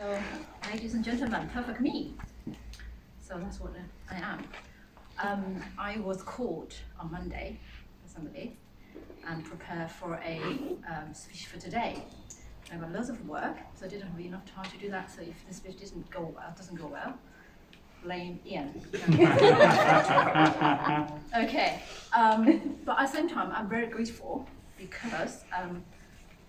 So, ladies and gentlemen, perfect me. So that's what I am. I was called on Monday by somebody and prepared for a speech for today. I got loads of work, so I didn't have enough time to do that. So if the speech doesn't go well, blame Ian. Okay, but at the same time, I'm very grateful because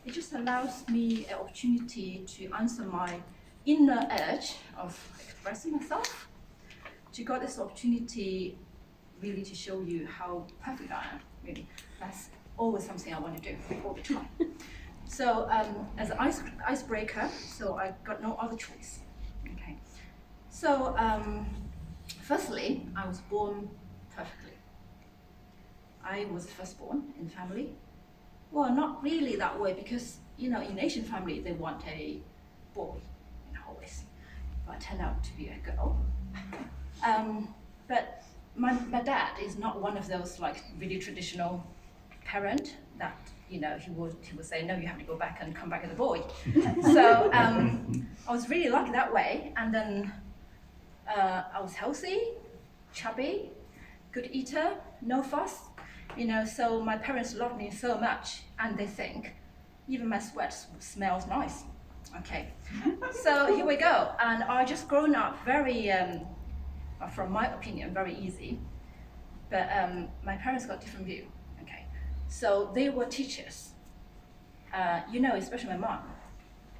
it just allows me an opportunity to answer my inner urge of expressing myself. To got this opportunity really to show you how perfect I am, really. That's always something I want to do all the time. So as an icebreaker, so I got no other choice. Okay. So firstly, I was born perfectly. I was firstborn in the family. Well, not really that way because, in Asian family, they want a boy, always. But I turned out to be a girl. But my dad is not one of those like really traditional parent that, he would say, no, you have to go back and come back as a boy. So I was really lucky that way. And then I was healthy, chubby, good eater, no fuss. So my parents loved me so much, and they think even my sweat smells nice. Okay, so here we go. And I just grown up very, from my opinion, very easy. But my parents got different view. Okay, so they were teachers. Especially my mom.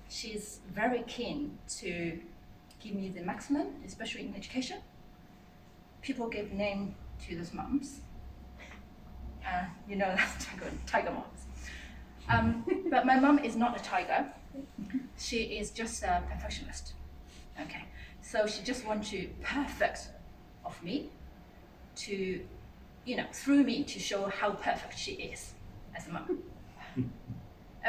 She's very keen to give me the maximum, especially in education. People give name to those moms. That's tiger moms. But my mom is not a tiger. She is just a perfectionist. Okay, so she just wants to perfect of me to, through me to show how perfect she is as a mom.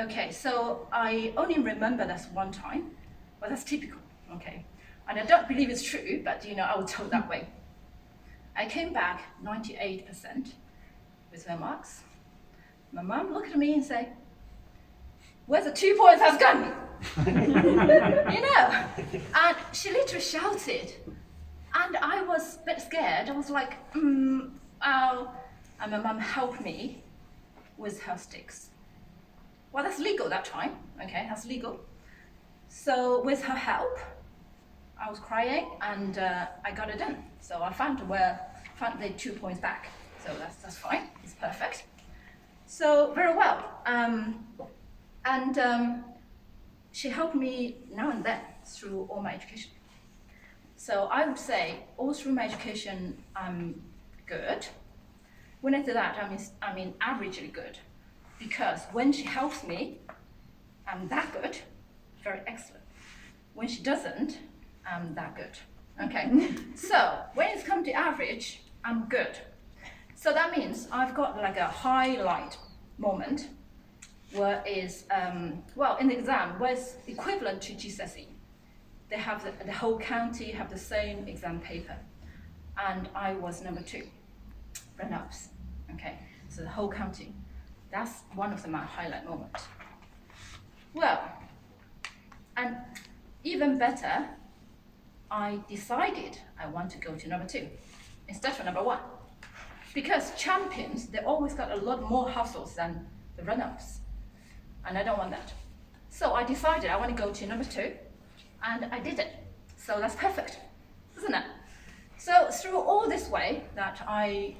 Okay, so I only remember that's one time, but that's typical. Okay, and I don't believe it's true, but I was told that way. I came back 98%. With my marks. My mom looked at me and said, "Where's the 2 points has gone?" And she literally shouted. And I was a bit scared. I was like, ow. And my mom helped me with her sticks. Well, that's legal that time. Okay, that's legal. So with her help, I was crying and I got it done. So I found the 2 points back. So that's fine, it's perfect. So very well. She helped me now and then through all my education. So I would say all through my education, I'm good. When I say that, I mean averagely good. Because when she helps me, I'm that good, very excellent. When she doesn't, I'm that good. Okay, so when it's come to average, I'm good. So that means I've got like a highlight moment where is, in the exam, where it's equivalent to GCSE. They have the whole county have the same exam paper. And I was number 2, run-ups. Okay, so the whole county. That's one of my highlight moments. Well, and even better, I decided I want to go to number 2 instead of number 1. Because champions, they always got a lot more hustles than the run-ups. And I don't want that. So I decided I want to go to number 2, and I did it. So that's perfect, isn't it? So through all this way that I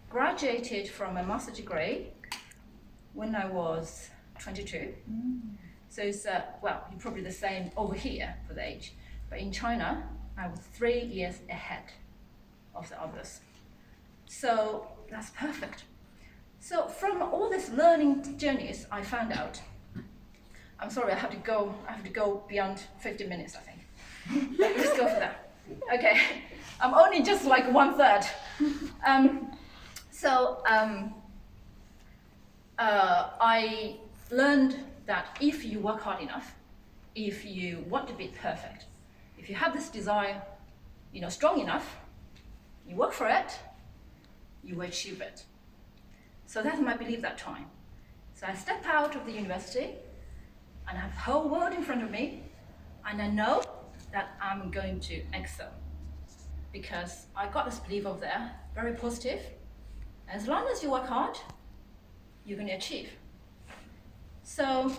graduated from a master's degree when I was 22. So it's, you're probably the same over here for the age. But in China, I was 3 years ahead of the others. So that's perfect. So from all these learning journeys, I found out. I'm sorry, I have to go beyond 50 minutes, I think. Let's go for that. Okay, I'm only just like 1/3. I learned that if you work hard enough, if you want to be perfect, if you have this desire, strong enough, you work for it, you will achieve it. So that's my belief that time. So I step out of the university and I have the whole world in front of me. And I know that I'm going to excel because I got this belief over there, very positive. As long as you work hard, you're going to achieve. So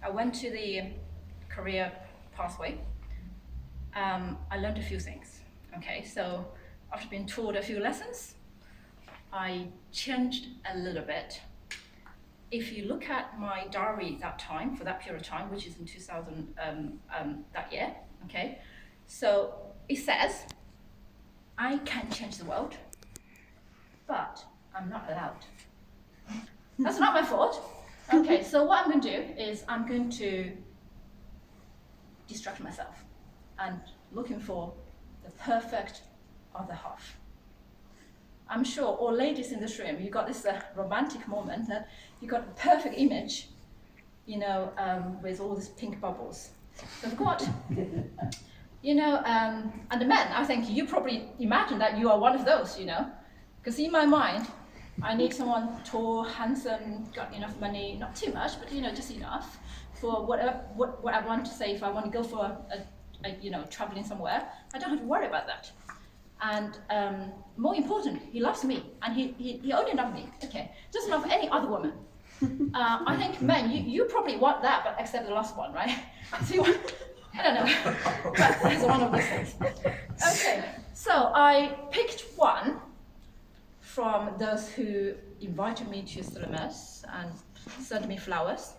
I went to the career pathway. I learned a few things. Okay, so after being taught a few lessons, I changed a little bit. If you look at my diary that time, for that period of time, which is in 2000, that year, okay, so it says, I can change the world, but I'm not allowed. That's not my fault. Okay, so what I'm going to do is I'm going to distract myself and looking for the perfect other half. I'm sure all ladies in this room, you got this romantic moment that you got the perfect image, with all these pink bubbles. So I've got, and the men, I think you probably imagine that you are one of those, because in my mind, I need someone tall, handsome, got enough money, not too much, but just enough for what I want to say. If I want to go for traveling somewhere, I don't have to worry about that. And more important, he loves me, and he only loves me. Okay, doesn't love any other woman. I think men, you probably want that, but except the last one, right? So you want, I don't know, but it's one of those things. Okay, so I picked one from those who invited me to cinemas and sent me flowers.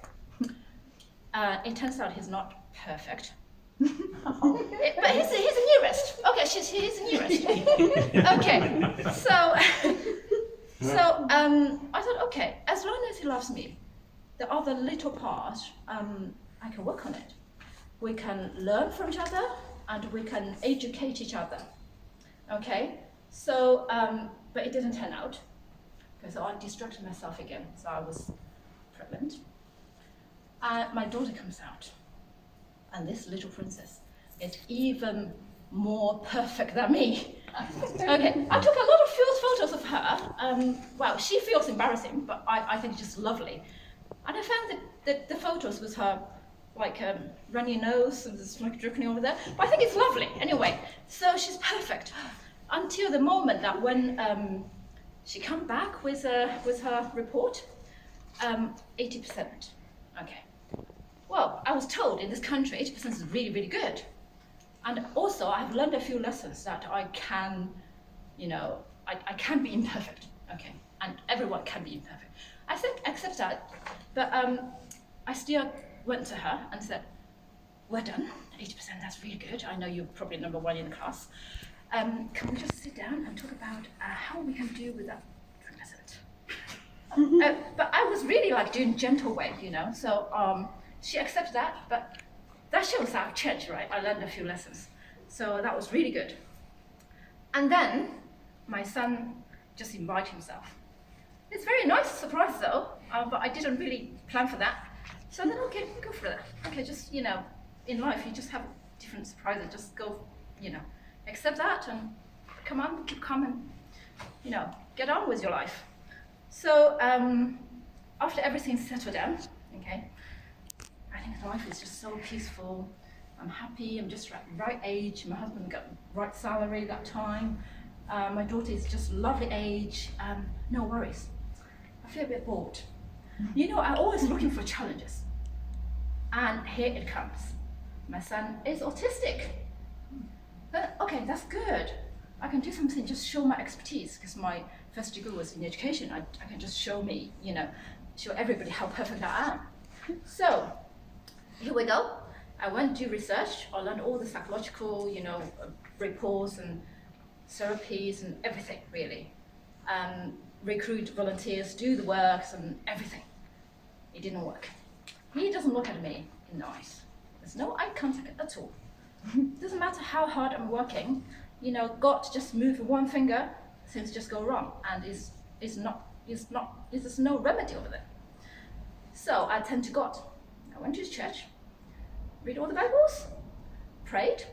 It turns out he's not perfect. But he's the nearest. Okay, he's the nearest. Okay, so I thought, okay, as long as he loves me, the other little part, I can work on it. We can learn from each other and we can educate each other. Okay, so but it didn't turn out because I distracted myself again. So I was pregnant. My daughter comes out. And this little princess is even more perfect than me. Okay, I took a lot of photos of her. Well, she feels embarrassing, but I think it's just lovely. And I found that the photos with her, like runny nose and there's like dripping over there. But I think it's lovely anyway. So she's perfect until the moment that when she come back with her report, 80%. Okay. Well, I was told in this country 80% is really, really good. And also I've learned a few lessons that I can, I can be imperfect, okay? And everyone can be imperfect. I think, accept that, but I still went to her and said, we're done, 80%, that's really good. I know you're probably number one in the class. Can we just sit down and talk about how we can do with that 3%? But I was really like doing gentle way, so she accepted that, but that shows that I've changed, right? I learned a few lessons. So that was really good. And then my son just invited himself. It's a very nice surprise though, but I didn't really plan for that. So then, okay, go for that. Okay, just, in life you just have different surprises, just go, accept that and come on, keep calm and, get on with your life. So after everything's settled down, okay, I think life is just so peaceful. I'm happy, I'm just right age. My husband got right salary that time. My daughter is just lovely age. No worries. I feel a bit bored. I'm always looking for challenges. And here it comes. My son is autistic. But, okay, that's good. I can do something, just show my expertise, because my first degree was in education. I can just show me, show everybody how perfect I am. So, here we go. I went to do research. I learned all the psychological, reports and therapies and everything, really. Recruit volunteers, do the works and everything. It didn't work. He doesn't look at me in the eyes. There's no eye contact at all. Doesn't matter how hard I'm working, God just move one finger, things just go wrong, and there's no remedy over there. So I turned to God. I went to church, read all the Bibles, prayed.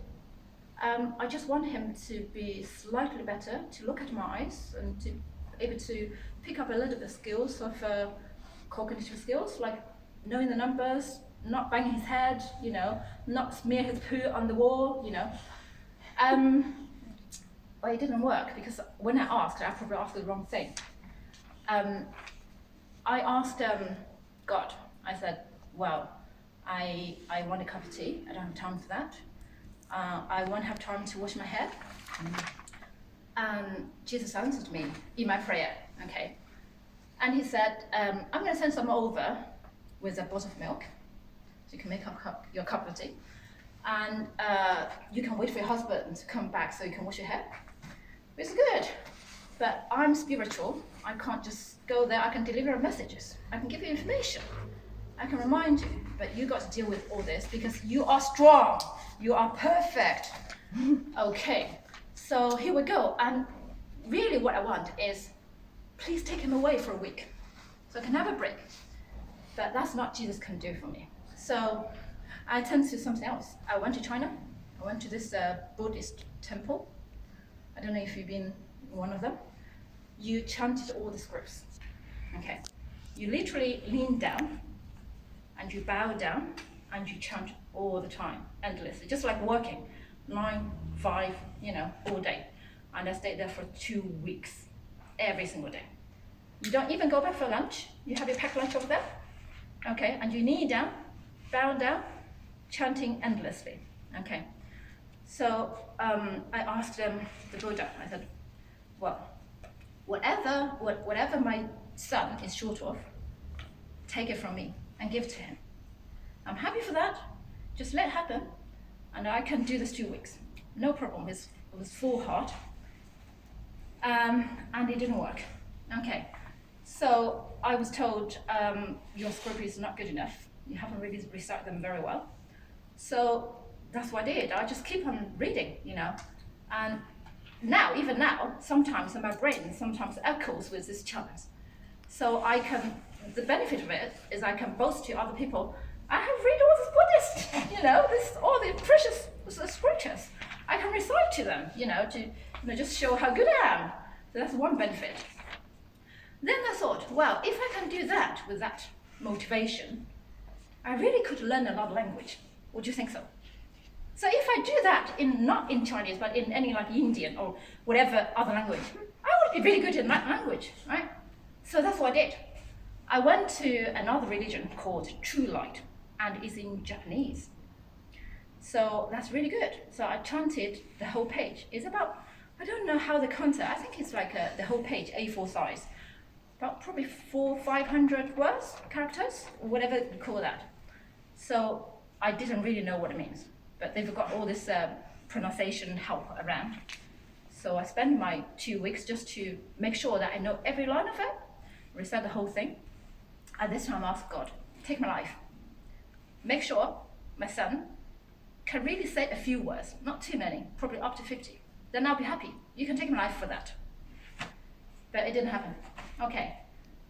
I just want him to be slightly better, to look at my eyes, and to be able to pick up a little bit of skills of cognitive skills, like knowing the numbers, not bang his head, not smear his poo on the wall, Well, it didn't work because when I asked, I probably asked the wrong thing. I asked God, I said, well, I want a cup of tea. I don't have time for that. I won't have time to wash my hair. Jesus answered me in my prayer, okay? And he said, I'm going to send some over with a bottle of milk, so you can make up your cup of tea. And you can wait for your husband to come back so you can wash your hair. It's good, but I'm spiritual. I can't just go there. I can deliver messages. I can give you information. I can remind you, but you got to deal with all this because you are strong. You are perfect. Okay, so here we go. And really what I want is, please take him away for a week so I can have a break. But that's not Jesus can do for me. So I turned to something else. I went to China. I went to this Buddhist temple. I don't know if you've been one of them. You chanted all the scripts. Okay. You literally lean down and you bow down and you chant all the time, endlessly, just like working, 9, 5, all day. And I stayed there for 2 weeks, every single day. You don't even go back for lunch. You have your packed lunch over there. Okay, and you kneel down, bow down, chanting endlessly. Okay. So I asked the Buddha, I said, well, whatever my son is short of, take it from me and give it to him. I'm happy for that. Just let it happen. And I can do this 2 weeks. No problem. It was full heart. And it didn't work. Okay. So I was told, your script is not good enough. You haven't really recited them very well. So that's what I did. I just keep on reading, And even now, sometimes in my brain, sometimes echoes with this chant. So the benefit of it is I can boast to other people, I have read all this Buddhist, all the precious scriptures. I can recite to them, to just show how good I am. So that's one benefit. Then I thought, well, if I can do that with that motivation, I really could learn a lot of language. Would you think so? So if I do that not in Chinese, but in any like Indian or whatever other language, I would be really good in that language, right? So that's what I did. I went to another religion called True Light, and it's in Japanese. So that's really good. So I chanted the whole page. It's about, I don't know how the content, I think it's like the whole page, A4 size. About probably 400-500 words, characters, whatever you call that. So I didn't really know what it means, but they've got all this pronunciation help around. So I spent my 2 weeks just to make sure that I know every line of it, recite the whole thing. And this time I asked God, take my life. Make sure my son can really say a few words, not too many, probably up to 50. Then I'll be happy. You can take my life for that. But it didn't happen. Okay,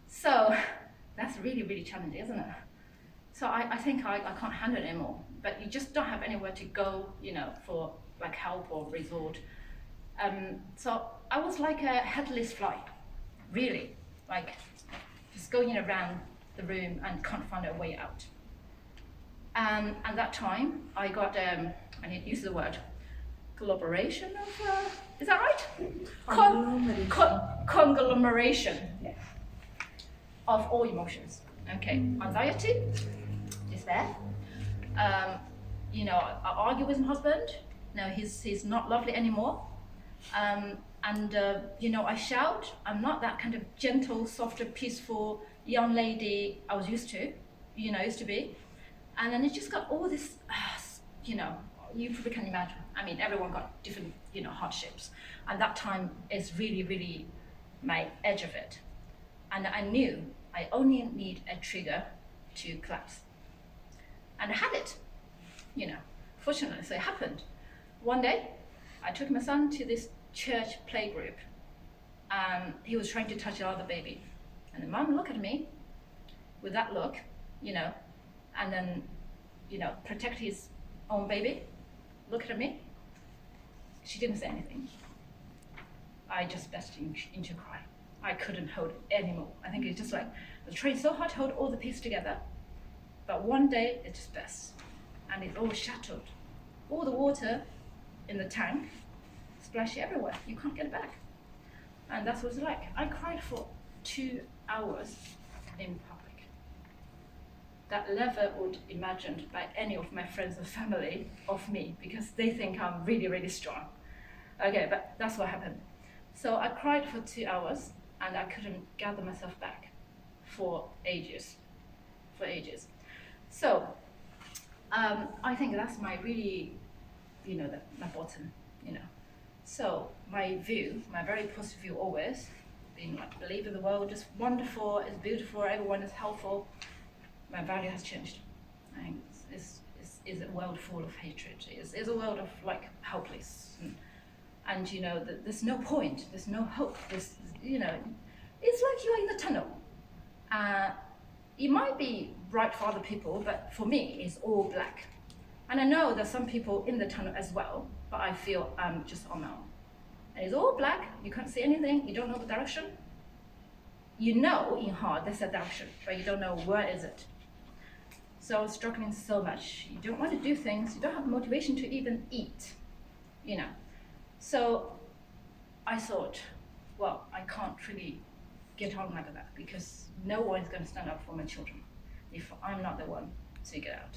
so that's really, really challenging, isn't it? So I think I can't handle it anymore. But you just don't have anywhere to go, for like help or resort. So I was like a headless fly, really, like just going around the room and can't find a way out. And at that time, I got, I need to use the word, collaboration of, is that right? Conglomeration of all emotions. Okay, anxiety, despair. I argue with my husband. No, he's not lovely anymore. I shout. I'm not that kind of gentle, softer, peaceful young lady I was used to be. And then it just got all this, you probably can imagine. I mean, everyone got different, hardships. And that time is really, really my edge of it. And I knew I only need a trigger to collapse. And I had it, fortunately, so it happened. One day, I took my son to this church playgroup, and he was trying to touch another baby. And the mom looked at me with that look, and then, protect his own baby, looked at me. She didn't say anything. I just burst into a cry. I couldn't hold it anymore. I think it's just like, I was trying so hard to hold all the pieces together, But one day it just bursts, and it's all shattered. All the water in the tank splashy everywhere. You can't get it back. And that's what it's like. I cried for 2 hours in public. That never would imagined by any of my friends or family of me, because they think I'm really, really strong. Okay, but that's what happened. So I cried for 2 hours, and I couldn't gather myself back for ages. So I think that's my really, my bottom, So my view, my very positive view always, being like, believe in the world is wonderful, it's beautiful, everyone is helpful. My value has changed. I think it's a world full of hatred. It's a world of like helpless, and there's no point, there's no hope. It's like you're in the tunnel. It might be bright for other people, but for me, it's all black. And I know there's some people in the tunnel as well, but I feel I'm just on my own. And it's all black, you can't see anything, you don't know the direction. You know in heart there's a direction, but you don't know where is it. So struggling so much. You don't want to do things, you don't have motivation to even eat, So I thought, well, I can't really get on like that, because no one's going to stand up for my children if I'm not the one to get out.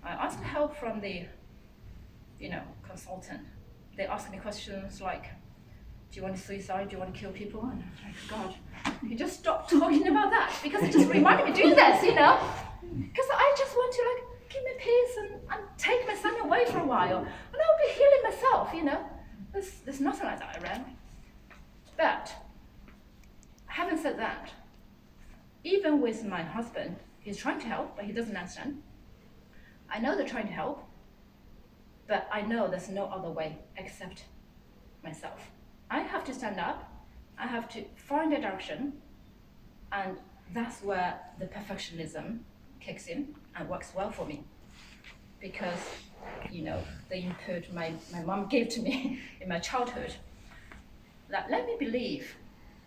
I asked help from the, consultant. They asked me questions like, do you want to suicide? Do you want to kill people? And I was like, God, you just stop talking about that, because it just reminded me to do this, Because I just want to give me peace and take my son away for a while, and I'll be healing myself, There's nothing like that around. But having said that, even with my husband, he's trying to help, but he doesn't understand. I know they're trying to help, but I know there's no other way except myself. I have to stand up, I have to find a direction, and that's where the perfectionism kicks in and works well for me. Because, the input my mom gave to me in my childhood, that let me believe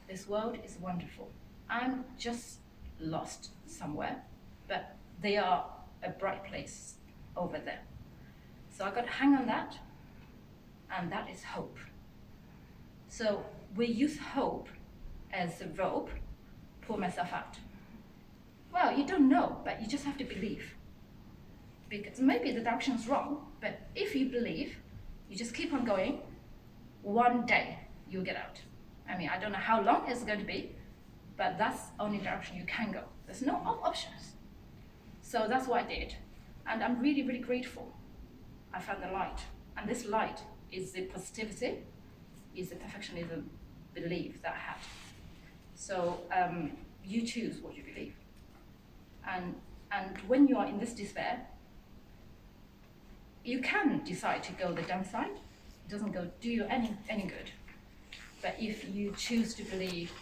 this world is wonderful. I'm just lost somewhere, but they are a bright place over there. So I got to hang on that, and that is hope. So we use hope as a rope, pull myself out. Well, you don't know, but you just have to believe. Because maybe the direction's wrong, but if you believe, you just keep on going, one day you'll get out. I don't know how long it's going to be, but that's the only direction you can go. There's no options. So that's what I did. And I'm really, really grateful. I found the light. And this light is the positivity, is the perfectionism belief that I had. So you choose what you believe. And when you are in this despair, you can decide to go the downside. It doesn't do you any good. But if you choose to believe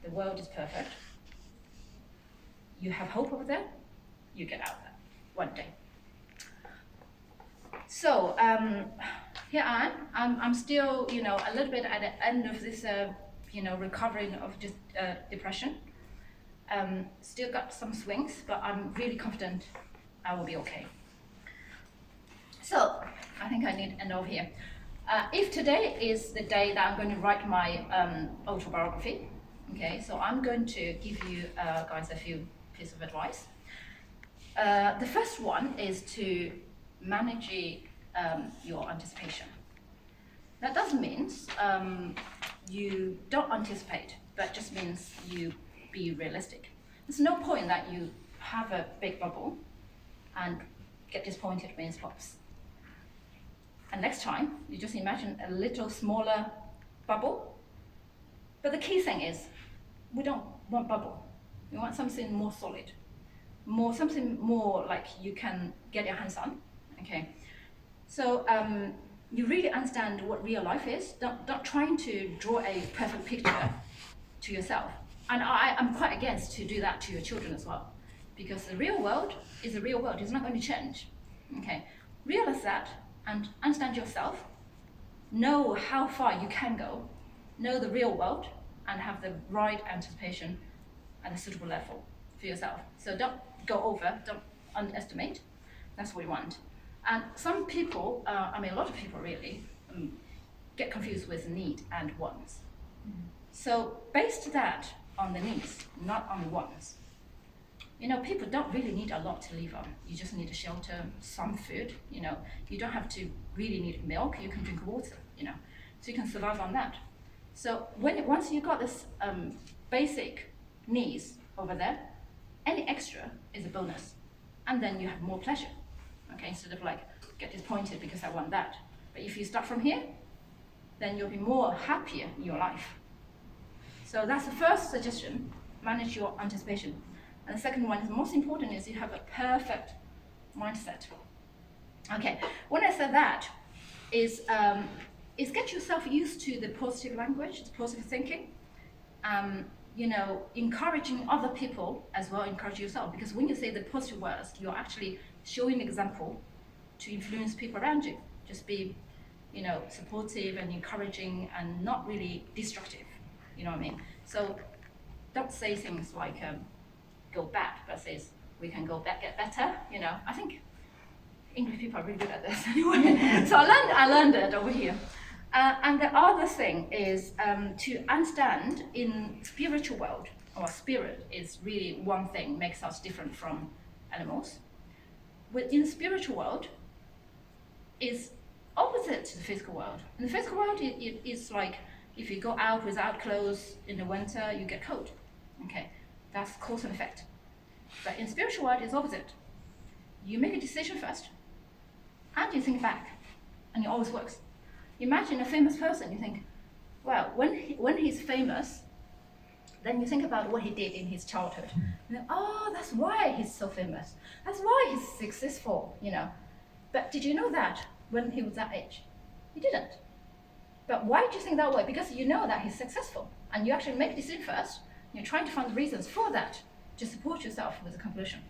the world is perfect, you have hope over there, you get out there one day. So here I am. I'm still, a little bit at the end of this, recovering of depression. Still got some swings, but I'm really confident I will be okay. So I think I need to end over here. If today is the day that I'm going to write my autobiography, okay, so I'm going to give you guys a few pieces of advice. The first one is to manage your anticipation. That doesn't mean you don't anticipate, but just means you be realistic. There's no point that you have a big bubble and get disappointed when it pops. And next time, you just imagine a little smaller bubble. But the key thing is, we don't want bubble. We want something more solid, something more like you can get your hands on. Okay, so you really understand what real life is. Don't trying to draw a perfect picture to yourself. And I'm quite against to do that to your children as well, because the real world is the real world. It's not going to change. Okay, realize that and understand yourself. Know how far you can go. Know the real world and have the right anticipation at a suitable level. for yourself. So don't go over, don't underestimate. That's what we want. And some people, a lot of people really, get confused with need and wants. So based that on the needs, not on the wants. People don't really need a lot to live on. You just need a shelter, some food. You don't have to really need milk. You can drink water. So you can survive on that. So once you got this basic needs over there, any extra is a bonus, and then you have more pleasure. Okay, instead of like get disappointed because I want that. But if you start from here, then you'll be more happier in your life. So that's the first suggestion: manage your anticipation. And the second one, the most important, is you have a perfect mindset. Okay, when I said that, is get yourself used to the positive language, the positive thinking. Encouraging other people as well, encourage yourself. Because when you say the positive words, you're actually showing an example to influence people around you. Just be, supportive and encouraging and not really destructive. You know what I mean? So don't say things like go bad, but says we can go back, get better. I think English people are really good at this anyway. So I learned it over here. And the other thing is to understand in spiritual world, or spirit is really one thing makes us different from animals. Within the spiritual world is opposite to the physical world. In the physical world, it's like if you go out without clothes in the winter, you get cold. Okay, that's cause and effect. But in spiritual world, it's opposite. You make a decision first, and you think back, and it always works. Imagine a famous person, you think, well, when he's famous, then you think about what he did in his childhood. And then, oh, that's why he's so famous. That's why he's successful, But did you know that when he was that age? He didn't. But why do you think that way? Because you know that he's successful, and you actually make a decision first. You're trying to find the reasons for that to support yourself with the conclusion.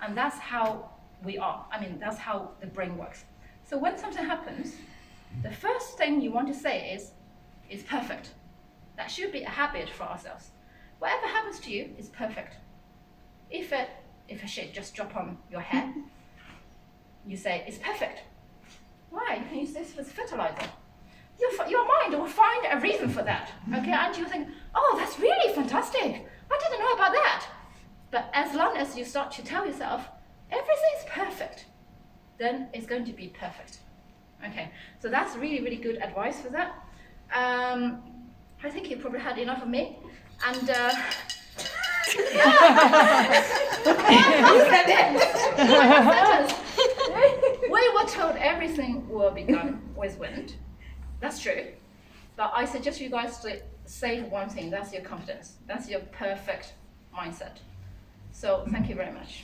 And that's how we are. That's how the brain works. So when something happens, the first thing you want to say is perfect. That should be a habit for ourselves. Whatever happens to you is perfect. If a shit just drop on your head, you say it's perfect. Why? You can use this as fertilizer. Your mind will find a reason for that. Okay, and you think, oh, that's really fantastic. I didn't know about that. But as long as you start to tell yourself everything's perfect, then it's going to be perfect. Okay, so that's really, really good advice for that. I think you probably had enough of me. And we were told everything will be done with wind. That's true. But I suggest you guys to say one thing, that's your confidence. That's your perfect mindset. So thank you very much.